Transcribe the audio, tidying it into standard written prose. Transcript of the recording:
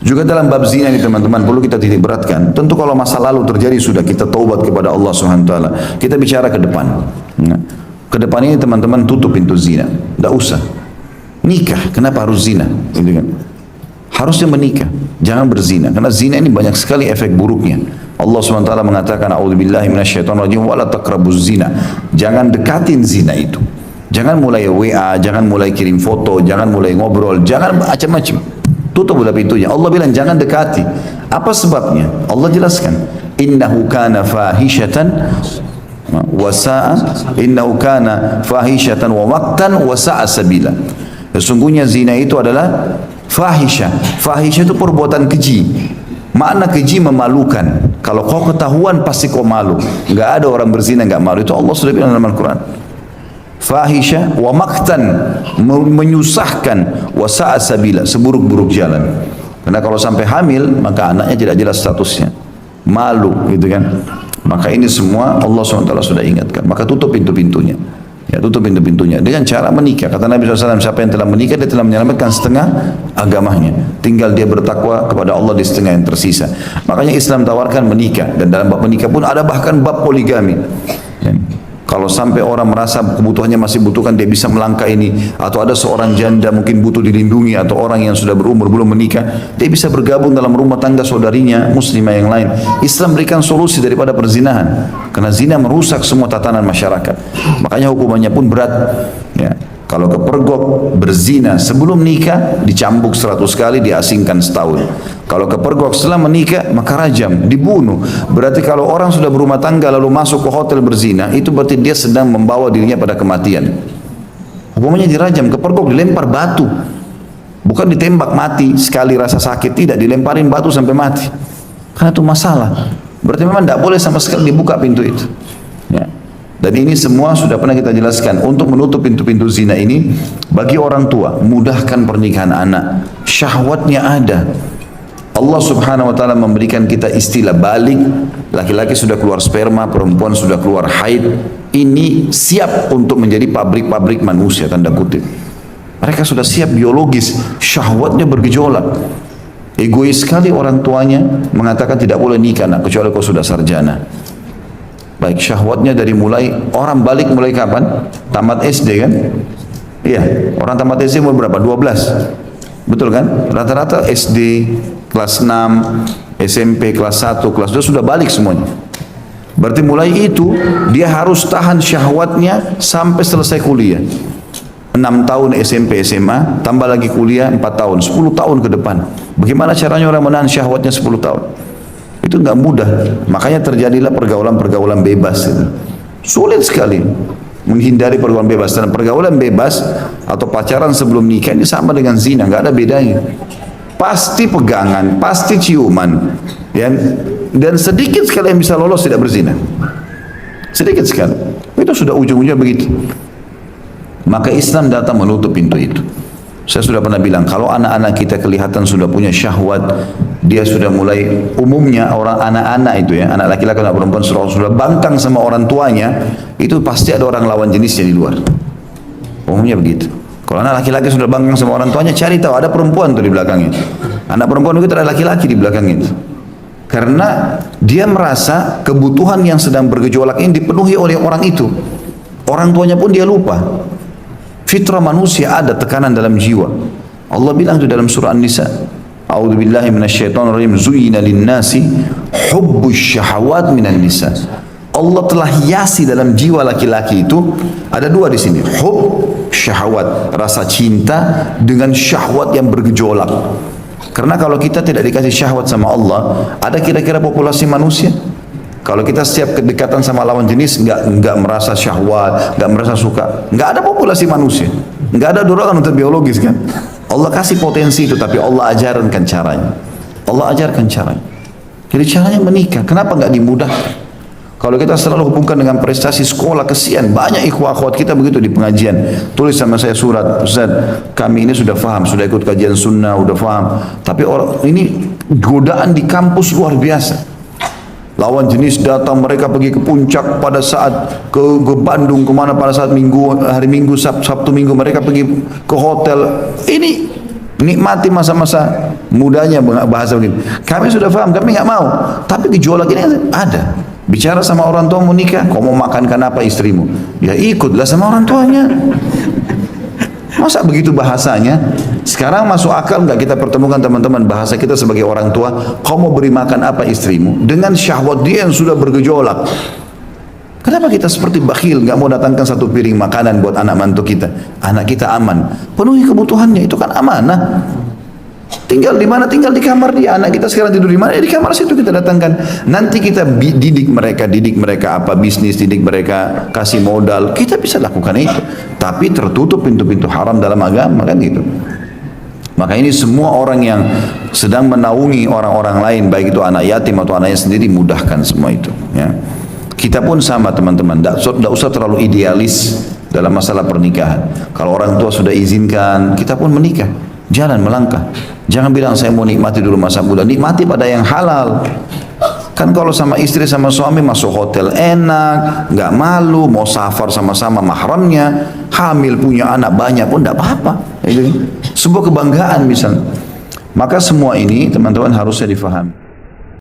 Juga dalam bab zina ini teman-teman perlu kita titik beratkan. Tentu kalau masa lalu terjadi sudah kita taubat kepada Allah Subhanahu wa taala. Kita bicara ke depan. Nah, ke depan ini teman-teman tutup pintu zina. Tidak usah. Nikah, kenapa harus zina? Gitu kan? Harusnya menikah, jangan berzina. Karena zina ini banyak sekali efek buruknya. Allah Subhanahu wa taala mengatakan a'udzubillahi minasyaitonirrajim wala taqrabuz zina. Jangan dekatin zina itu. Jangan mulai WA, jangan mulai kirim foto, jangan mulai ngobrol, jangan macam-macam. Tutup udah pintunya. Allah bilang jangan dekati. Apa sebabnya? Allah jelaskan. Innahu kana fahishatan wa sa'a wa maqtan wa sa'a sabila. Sesungguhnya zina itu adalah fahisha. Fahisha itu perbuatan keji. Makna keji memalukan. Kalau kau ketahuan pasti kau malu. Enggak ada orang berzina enggak malu. Itu Allah sudah bilang dalam Al-Quran. Fahisha wa maqtan, menyusahkan, wa sa'a sabila, seburuk-buruk jalan. Karena kalau sampai hamil maka anaknya tidak jelas statusnya, malu gitu kan. Maka ini semua Allah SWT sudah ingatkan. Maka tutup pintu-pintunya. Ya, tutup pintu-pintunya dengan cara menikah. Kata Nabi SAW, siapa yang telah menikah dia telah menyelamatkan setengah agamanya. Tinggal dia bertakwa kepada Allah di setengah yang tersisa. Makanya Islam tawarkan menikah, dan dalam bab menikah pun ada bahkan bab poligami. Ya. Kalau sampai orang merasa kebutuhannya masih butuhkan, dia bisa melangkah ini. Atau ada seorang janda mungkin butuh dilindungi, atau orang yang sudah berumur belum menikah, dia bisa bergabung dalam rumah tangga saudarinya muslimah yang lain. Islam berikan solusi daripada perzinahan, karena zina merusak semua tatanan masyarakat. Makanya hukumannya pun berat. Ya. Kalau kepergok berzina sebelum nikah dicambuk 100 kali, diasingkan setahun. Kalau kepergok setelah menikah maka rajam, dibunuh. Berarti kalau orang sudah berumah tangga lalu masuk ke hotel berzina, itu berarti dia sedang membawa dirinya pada kematian. Hukumannya dirajam. Kepergok dilempar batu, bukan ditembak mati sekali rasa sakit, tidak, dilemparin batu sampai mati. Karena itu masalah. Berarti memang tidak boleh sama sekali dibuka pintu itu. Ya. Dan ini semua sudah pernah kita jelaskan. Untuk menutup pintu-pintu zina ini, bagi orang tua, mudahkan pernikahan anak. Syahwatnya ada. Allah Subhanahu wa taala memberikan kita istilah balik. Laki-laki sudah keluar sperma, perempuan sudah keluar haid. Ini siap untuk menjadi pabrik-pabrik manusia, tanda kutip. Mereka sudah siap biologis, syahwatnya bergejolak. Egois sekali orang tuanya mengatakan tidak boleh nikah anak kecuali kau sudah sarjana. Baik, syahwatnya dari mulai orang balik mulai kapan? Tamat SD kan? Iya, orang tamat SD umur berapa? 12. Betul kan? Rata-rata SD kelas 6, SMP kelas 1, kelas 2 sudah balik semuanya. Berarti mulai itu dia harus tahan syahwatnya sampai selesai kuliah. 6 tahun SMP SMA, tambah lagi kuliah 4 tahun, 10 tahun ke depan. Bagaimana caranya orang menahan syahwatnya 10 tahun? Itu nggak mudah. Makanya terjadilah pergaulan-pergaulan bebas itu. Sulit sekali menghindari pergaulan bebas. Dan pergaulan bebas atau pacaran sebelum nikah ini sama dengan zina, nggak ada bedanya. Pasti pegangan, pasti ciuman, dan sedikit sekali yang bisa lolos tidak berzina. Sedikit sekali. Itu sudah ujung-ujungnya begitu. Maka Islam datang menutup pintu itu. Saya sudah pernah bilang, kalau anak-anak kita kelihatan sudah punya syahwat, dia sudah mulai, umumnya orang anak-anak itu ya, anak laki-laki dan perempuan sudah bangkang sama orang tuanya, itu pasti ada orang lawan jenisnya di luar. Umumnya begitu. Kalau anak laki-laki sudah bangkang sama orang tuanya, cari tahu ada perempuan tuh di belakangnya. Anak perempuan itu ada laki-laki di belakangnya itu. Karena dia merasa kebutuhan yang sedang bergejolak ini dipenuhi oleh orang itu. Orang tuanya pun dia lupa. Fitrah manusia ada tekanan dalam jiwa. Allah bilang itu dalam surah An-Nisa. A'udzubillahi minasyaitonirrajim. Zuyyina lin-nasi hubbus syahawat minan nisa. Allah telah hiasi dalam jiwa laki-laki itu ada dua di sini. Hub syahwat, rasa cinta dengan syahwat yang bergejolak. Karena kalau kita tidak dikasih syahwat sama Allah, ada kira-kira populasi manusia? Kalau kita setiap kedekatan sama lawan jenis nggak merasa syahwat, nggak merasa suka, nggak ada populasi manusia, nggak ada dorongan untuk biologis kan? Allah kasih potensi itu, tapi Allah ajarkan caranya. Allah ajarkan caranya. Jadi caranya menikah. Kenapa nggak dimudahkan? Kalau kita selalu hubungkan dengan prestasi sekolah, kesian banyak ikhwah akhwat kita begitu di pengajian. Tulis sama saya surat, Ustaz, kami ini sudah faham, sudah ikut kajian sunnah, sudah faham. Tapi orang ini godaan di kampus luar biasa. Lawan jenis datang, mereka pergi ke puncak pada saat ke Bandung, kemana pada saat hari Minggu, Sabtu Minggu mereka pergi ke hotel. Ini Nikmati masa-masa mudanya, bahasa begini. Kami sudah paham, kami nggak mau. Tapi gejolak ini ada. Bicara sama orang tua mau nikah, kau mau makankan apa istrimu? Ya ikutlah sama orang tuanya. Masa begitu bahasanya? Sekarang masuk akal nggak kita pertemukan teman-teman bahasa kita sebagai orang tua? Kau mau beri makan apa istrimu? Dengan syahwat dia yang sudah bergejolak. Kenapa kita seperti bakhil, nggak mau datangkan satu piring makanan buat anak mantu kita? Anak kita aman, penuhi kebutuhannya, itu kan amanah. Tinggal di mana? Tinggal di kamar dia. Anak kita sekarang tidur di mana? Ya di kamar situ kita datangkan. Nanti kita didik mereka apa bisnis, didik mereka kasih modal. Kita bisa lakukan itu. Tapi tertutup pintu-pintu haram dalam agama kan gitu. Maka ini semua orang yang sedang menaungi orang-orang lain, baik itu anak yatim atau anaknya sendiri, mudahkan semua itu. Ya. Kita pun sama teman-teman, tidak usah terlalu idealis dalam masalah pernikahan. Kalau orang tua sudah izinkan, kita pun menikah. Jalan melangkah. Jangan bilang saya mau nikmati dulu masa muda. Nikmati pada yang halal. Kan kalau sama istri sama suami masuk hotel enak, nggak malu, mau safar sama-sama mahramnya, hamil punya anak banyak pun tidak apa-apa. Itu sebuah kebanggaan misalnya. Maka semua ini teman-teman harusnya difahami.